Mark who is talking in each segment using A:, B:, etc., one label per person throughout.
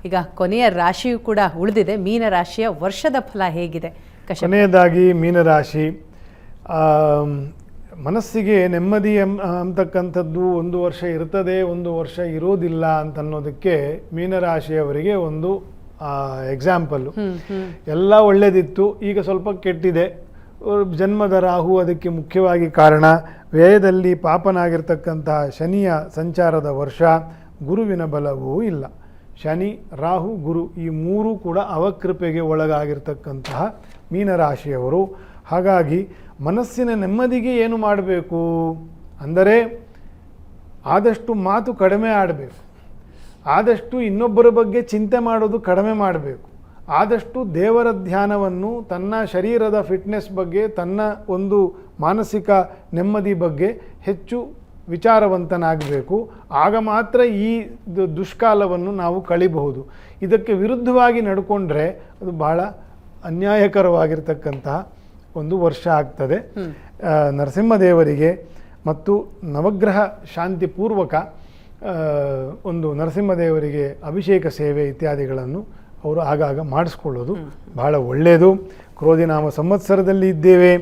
A: ಈಗ ಕೊನೆಯ ರಾಶಿಯೂ ಕೂಡ ಉಳಿದಿದೆ. ಮೀನ ರಾಶಿಯ ವರ್ಷದ ಫಲ ಹೇಗಿದೆ?
B: ಕೊನೆಯದಾಗಿ ಮೀನರಾಶಿ, ಮನಸ್ಸಿಗೆ ನೆಮ್ಮದಿ ಅಂತಕ್ಕಂಥದ್ದು ಒಂದು ವರ್ಷ ಇರ್ತದೆ, ಒಂದು ವರ್ಷ ಇರೋದಿಲ್ಲ ಅಂತನ್ನೋದಕ್ಕೆ ಮೀನರಾಶಿಯವರಿಗೆ ಒಂದು ಎಕ್ಸಾಂಪಲ್ಲು. ಎಲ್ಲ ಒಳ್ಳೆದಿತ್ತು, ಈಗ ಸ್ವಲ್ಪ ಕೆಟ್ಟಿದೆ. ಜನ್ಮದ ರಾಹು ಅದಕ್ಕೆ ಮುಖ್ಯವಾಗಿ ಕಾರಣ. ವ್ಯಯದಲ್ಲಿ ಪಾಪನಾಗಿರ್ತಕ್ಕಂತಹ ಶನಿಯ ಸಂಚಾರದ ವರ್ಷ, ಗುರುವಿನ ಬಲವೂ ಇಲ್ಲ. ಶನಿ, ರಾಹು, ಗುರು ಈ ಮೂರೂ ಕೂಡ ಅವಕೃಪೆಗೆ ಒಳಗಾಗಿರ್ತಕ್ಕಂತಹ ಮೀನರಾಶಿಯವರು. ಹಾಗಾಗಿ ಮನಸ್ಸಿನ ನೆಮ್ಮದಿಗೆ ಏನು ಮಾಡಬೇಕು ಅಂದರೆ ಆದಷ್ಟು ಮಾತು ಕಡಿಮೆ ಆಡಬೇಕು, ಆದಷ್ಟು ಇನ್ನೊಬ್ಬರ ಬಗ್ಗೆ ಚಿಂತೆ ಮಾಡೋದು ಕಡಿಮೆ ಮಾಡಬೇಕು, ಆದಷ್ಟು ದೇವರ ಧ್ಯಾನವನ್ನು ತನ್ನ ಶರೀರದ ಫಿಟ್ನೆಸ್ ಬಗ್ಗೆ, ತನ್ನ ಒಂದು ಮಾನಸಿಕ ನೆಮ್ಮದಿ ಬಗ್ಗೆ ಹೆಚ್ಚು ವಿಚಾರವಂತನಾಗಬೇಕು. ಆಗ ಮಾತ್ರ ಈ ದುಷ್ಕಾಲವನ್ನು ನಾವು ಕಳಿಬಹುದು. ಇದಕ್ಕೆ ವಿರುದ್ಧವಾಗಿ ನಡ್ಕೊಂಡ್ರೆ ಅದು ಬಹಳ ಅನ್ಯಾಯಕರವಾಗಿರ್ತಕ್ಕಂತಹ ಒಂದು ವರ್ಷ ಆಗ್ತದೆ. ನರಸಿಂಹದೇವರಿಗೆ ಮತ್ತು ನವಗ್ರಹ ಶಾಂತಿಪೂರ್ವಕ ಒಂದು ನರಸಿಂಹದೇವರಿಗೆ ಅಭಿಷೇಕ ಸೇವೆ ಇತ್ಯಾದಿಗಳನ್ನು ಅವರು ಆಗಾಗ ಮಾಡಿಸ್ಕೊಳ್ಳೋದು ಬಹಳ ಒಳ್ಳೆಯದು. ಕ್ರೋಧಿನಾಮ ಸಂವತ್ಸರದಲ್ಲಿ ಇದ್ದೇವೆ.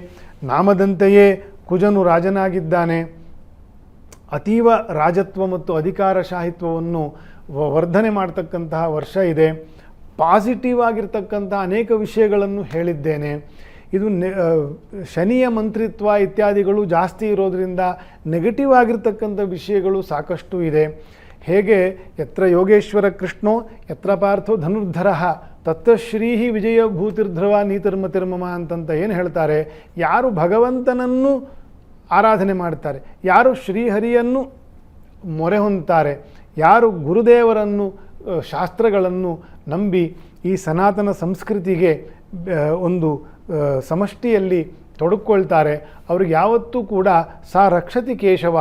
B: ನಾಮದಂತೆಯೇ ಕುಜನು ರಾಜನಾಗಿದ್ದಾನೆ. ಅತೀವ ರಾಜತ್ವ ಮತ್ತು ಅಧಿಕಾರಶಾಹಿತ್ವವನ್ನು ವರ್ಧನೆ ಮಾಡ್ತಕ್ಕಂತಹ ವರ್ಷ ಇದೆ. ಪಾಸಿಟಿವ್ ಆಗಿರ್ತಕ್ಕಂಥ ಅನೇಕ ವಿಷಯಗಳನ್ನು ಹೇಳಿದ್ದೇನೆ. ಇದು ಶನಿಯ ಮಂತ್ರಿತ್ವ ಇತ್ಯಾದಿಗಳು ಜಾಸ್ತಿ ಇರೋದರಿಂದ ನೆಗೆಟಿವ್ ಆಗಿರ್ತಕ್ಕಂಥ ವಿಷಯಗಳು ಸಾಕಷ್ಟು ಇದೆ. ಹೇಗೆ ಯತ್ರ ಯೋಗೇಶ್ವರ ಕೃಷ್ಣೋ ಯತ್ರ ಪಾರ್ಥೋ ಧನುರ್ಧರ ತತ್ತಶ್ರೀಹಿ ವಿಜಯ ಭೂತಿರ್ಧ್ರುವ ನೀತಿರ್ಮತಿರ್ಮಮ ಅಂತಂತ ಏನು ಹೇಳ್ತಾರೆ, ಯಾರು ಭಗವಂತನನ್ನು ಆರಾಧನೆ ಮಾಡ್ತಾರೆ, ಯಾರು ಶ್ರೀಹರಿಯನ್ನು ಮೊರೆ ಹೊಂದ್ತಾರೆ, ಯಾರು ಗುರುದೇವರನ್ನು ಶಾಸ್ತ್ರಗಳನ್ನು ನಂಬಿ ಈ ಸನಾತನ ಸಂಸ್ಕೃತಿಗೆ ಒಂದು ಸಮಷ್ಟಿಯಲ್ಲಿ ತೊಡಕೊಳ್ತಾರೆ, ಅವ್ರಿಗೆ ಯಾವತ್ತೂ ಕೂಡ ಸಾ ರಕ್ಷತಿ ಕೇಶವ,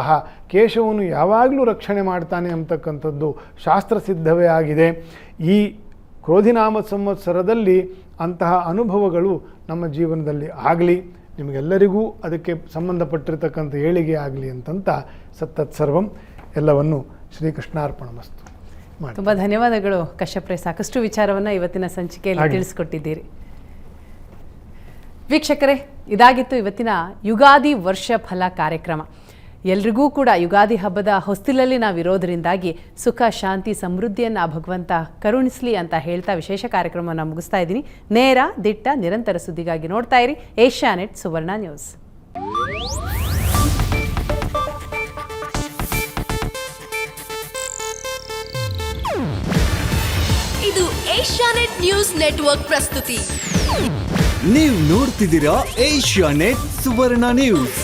B: ಕೇಶವನು ಯಾವಾಗಲೂ ರಕ್ಷಣೆ ಮಾಡ್ತಾನೆ ಅಂತಕ್ಕಂಥದ್ದು ಶಾಸ್ತ್ರಸಿದ್ಧವೇ ಆಗಿದೆ. ಈ ಕ್ರೋಧಿನಾಮ ಸಂವತ್ಸರದಲ್ಲಿ ಅಂತಹ ಅನುಭವಗಳು ನಮ್ಮ ಜೀವನದಲ್ಲಿ ಆಗಲಿ, ನಿಮಗೆಲ್ಲರಿಗೂ ಅದಕ್ಕೆ ಸಂಬಂಧಪಟ್ಟಿರ್ತಕ್ಕಂಥ ಏಳಿಗೆ ಆಗಲಿ ಅಂತಂತ ಸತ್ತತ್ಸರ್ವಂ ಎಲ್ಲವನ್ನು ಶ್ರೀಕೃಷ್ಣಾರ್ಪಣಮಸ್ತು ಮಾಡಿ.
A: ತುಂಬ ಧನ್ಯವಾದಗಳು ಕಶ್ಯಪ್ರೆ, ಸಾಕಷ್ಟು ವಿಚಾರವನ್ನು ಇವತ್ತಿನ ಸಂಚಿಕೆಯಲ್ಲಿ ತಿಳಿಸ್ಕೊಟ್ಟಿದ್ದೀರಿ. ವೀಕ್ಷಕರೇ, ಇದಾಗಿತ್ತು ಇವತ್ತಿನ ಯುಗಾದಿ ವರ್ಷ ಫಲ ಕಾರ್ಯಕ್ರಮ. ಎಲ್ರಿಗೂ ಕೂಡ ಯುಗಾದಿ ಹಬ್ಬದ ಹೊಸ್ತಿಲಲ್ಲಿ ನಾವಿರೋದರಿಂದಾಗಿ ಸುಖ, ಶಾಂತಿ, ಸಮೃದ್ಧಿಯನ್ನು ಆ ಭಗವಂತ ಕರುಣಿಸಲಿ ಅಂತ ಹೇಳ್ತಾ ವಿಶೇಷ ಕಾರ್ಯಕ್ರಮವನ್ನು ಮುಗಿಸ್ತಾ ಇದ್ದೀನಿ. ನೇರ, ದಿಟ್ಟ, ನಿರಂತರ ಸುದ್ದಿಗಾಗಿ ನೋಡ್ತಾ ಇರಿ ಏಷ್ಯಾನೆಟ್ ಸುವರ್ಣ ನ್ಯೂಸ್.
C: ಇದು ಏಷ್ಯಾನೆಟ್ ನ್ಯೂಸ್ ನೆಟ್ವರ್ಕ್ ಪ್ರಸ್ತುತಿ.
D: ನೀವು ನೋಡ್ತಿದ್ದೀರಾ ಏಷ್ಯಾನೆಟ್ ಸುವರ್ಣ ನ್ಯೂಸ್.